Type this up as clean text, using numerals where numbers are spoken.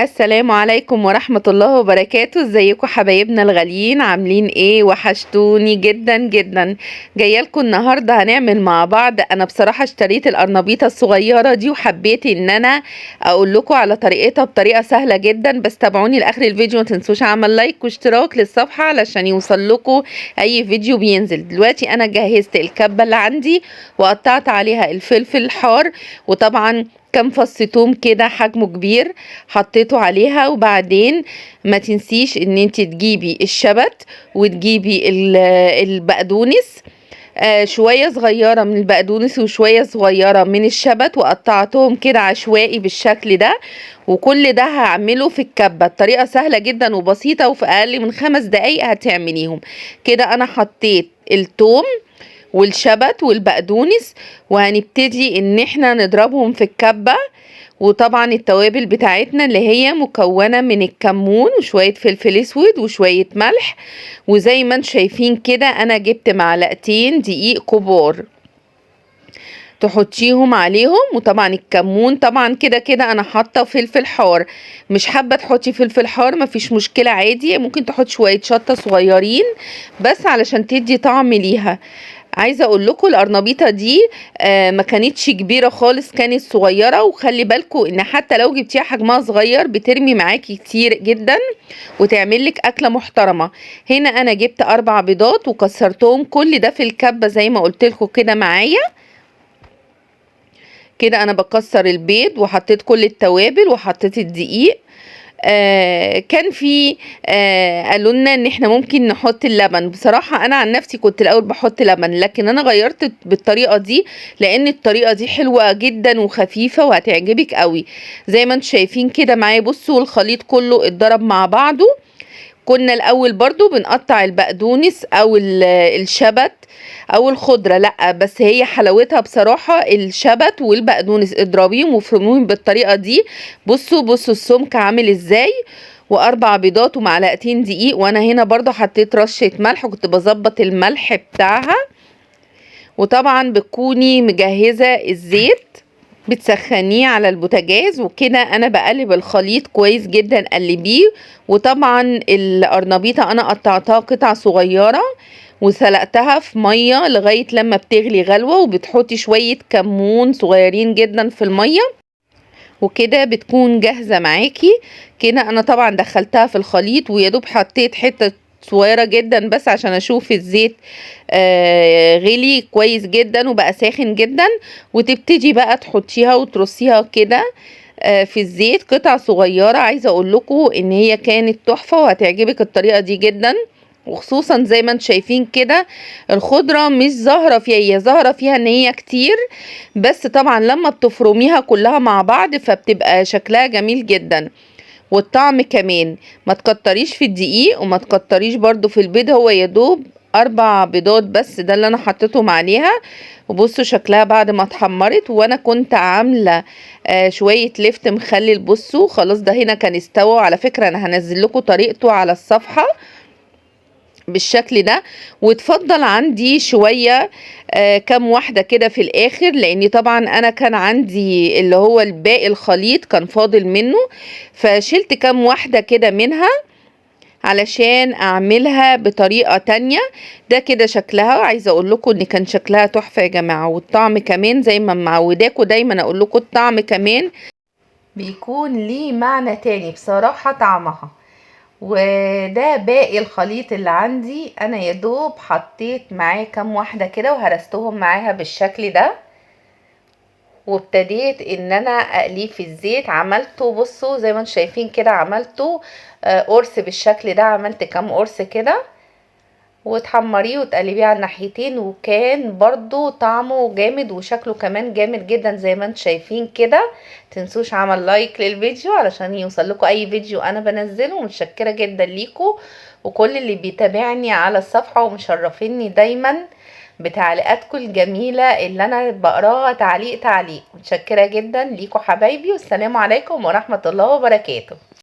السلام عليكم ورحمة الله وبركاته. ازيكم حبايبنا الغاليين؟ عاملين ايه؟ وحشتوني جدا جدا. جايه لكم النهارده هنعمل مع بعض. انا بصراحة اشتريت القرنبيطة الصغيرة دي وحبيت ان انا اقول لكم على طريقتها بطريقة سهلة جدا، بس تابعوني لاخر الفيديو. ما تنسوش اعمل لايك واشتراك للصفحة علشان يوصل لكم اي فيديو بينزل. دلوقتي انا جهزت الكبة اللي عندي وقطعت عليها الفلفل الحار، وطبعا كام فص توم كده حجمه كبير حطيته عليها. وبعدين ما تنسيش ان انت تجيبي الشبت وتجيبي البقدونس، شوية صغيرة من البقدونس وشوية صغيرة من الشبت، وقطعتهم كده عشوائي بالشكل ده. وكل ده هعمله في الكبة. الطريقة سهلة جدا وبسيطة، وفي اقل من 5 دقايق هتعمليهم. كده انا حطيت التوم والشبت والبقدونس، وهنبتدي ان احنا نضربهم في الكبة. وطبعا التوابل بتاعتنا اللي هي مكونة من الكمون وشوية فلفل اسود وشوية ملح. وزي ما انتم شايفين كده انا جبت معلقتين دقيق كبار تحطيهم عليهم. وطبعا الكمون طبعا كده كده انا حاطه فلفل حار. مش حابه تحطي فلفل حار مفيش مشكله عادي، ممكن تحطي شويه شطه صغيرين بس علشان تدي طعم ليها. عايزه اقول لكم القرنبيطه دي ما كانتش كبيره خالص، كانت صغيره. وخلي بالكم ان حتى لو جبتيها حجمها صغير بترمي معاكي كتير جدا وتعمل لك اكله محترمه. هنا انا جبت 4 بيضات وكسرتهم كل ده في الكبه زي ما قلت لكم كده معايا. كده انا بكسر البيض وحطيت كل التوابل وحطيت الدقيق. كان في قالوا لنا ان احنا ممكن نحط اللبن. بصراحة انا عن نفسي كنت الاول بحط لبن، لكن انا غيرت بالطريقة دي لان الطريقة دي حلوة جدا وخفيفة وهتعجبك قوي. زي ما انتم شايفين كده معايا، بصوا الخليط كله اتضرب مع بعضه. كنا الاول برضو بنقطع البقدونس او الشبت او الخضره، لا بس هي حلاوتها بصراحه الشبت والبقدونس. اضربيهم وافرميهم بالطريقه دي. بصوا السمك عامل ازاي. و4 بيضات ومعلقتين دقيق. وانا هنا برضو حطيت رشه ملح وكنت بظبط الملح بتاعها. وطبعا بتكوني مجهزه الزيت بتسخنيه على البوتاجاز. وكده انا بقلب الخليط كويس جدا، قلبيه. وطبعا القرنبيطه انا قطعتها قطع صغيره وسلقتها في ميه لغايه لما بتغلي غلوه، وبتحطي شويه كمون صغيرين جدا في الميه، وكده بتكون جاهزه معاكي. كده انا طبعا دخلتها في الخليط ويا حطيت حته صغيرة جدا بس عشان اشوف الزيت غلي كويس جدا وبقى ساخن جدا. وتبتدي بقى تحطيها وترصيها كده في الزيت قطع صغيرة. عايزة اقول لكم ان هي كانت تحفة وهتعجبك الطريقة دي جدا. وخصوصا زي ما انتم شايفين كده الخضرة مش ظاهرة فيها، هي ظاهرة فيها ان هي كتير، بس طبعا لما بتفرميها كلها مع بعض فبتبقى شكلها جميل جدا. والطعم كمان ما تكتريش في الدقيق وما تكتريش برضو في البيض، هو يدوب 4 بيضات بس ده اللي انا حطيتهم عليها. وبصوا شكلها بعد ما اتحمرت. وانا كنت عامله شويه لفت مخلل. بصوا خلاص ده هنا كان استوى. على فكره انا هنزل لكم طريقته على الصفحه بالشكل ده. وتفضل عندي شوية كام واحدة كده في الاخر، لاني طبعا انا كان عندي اللي هو الباقي الخليط كان فاضل منه، فشلت كام واحدة كده منها علشان اعملها بطريقة تانية. ده كده شكلها. عايزة اقول لكم ان كان شكلها تحفة يا جماعة. والطعم كمان زي ما معوداكم دايما اقول لكم الطعم كمان بيكون ليه معنى تاني بصراحة طعمها. وده باقي الخليط اللي عندي. انا يدوب حطيت معاه كام واحدة كده وهرستهم معاها بالشكل ده، وابتديت ان انا اقليه في الزيت. عملته بصوا زي ما انتم شايفين كده، عملته قرص بالشكل ده. عملت كام قرص كده وتحمريه وتقلبيه على الناحيتين، وكان برضو طعمه جامد وشكله كمان جامد جدا زي ما انتم شايفين كده. تنسوش عمل لايك للفيديو علشان يوصل لكم اي فيديو انا بنزله. متشكره جدا ليكم وكل اللي بيتابعني على الصفحه ومشرفيني دايما بتعليقاتكم الجميله اللي انا بقراها تعليق تعليق. متشكره جدا ليكم حبايبي، والسلام عليكم ورحمه الله وبركاته.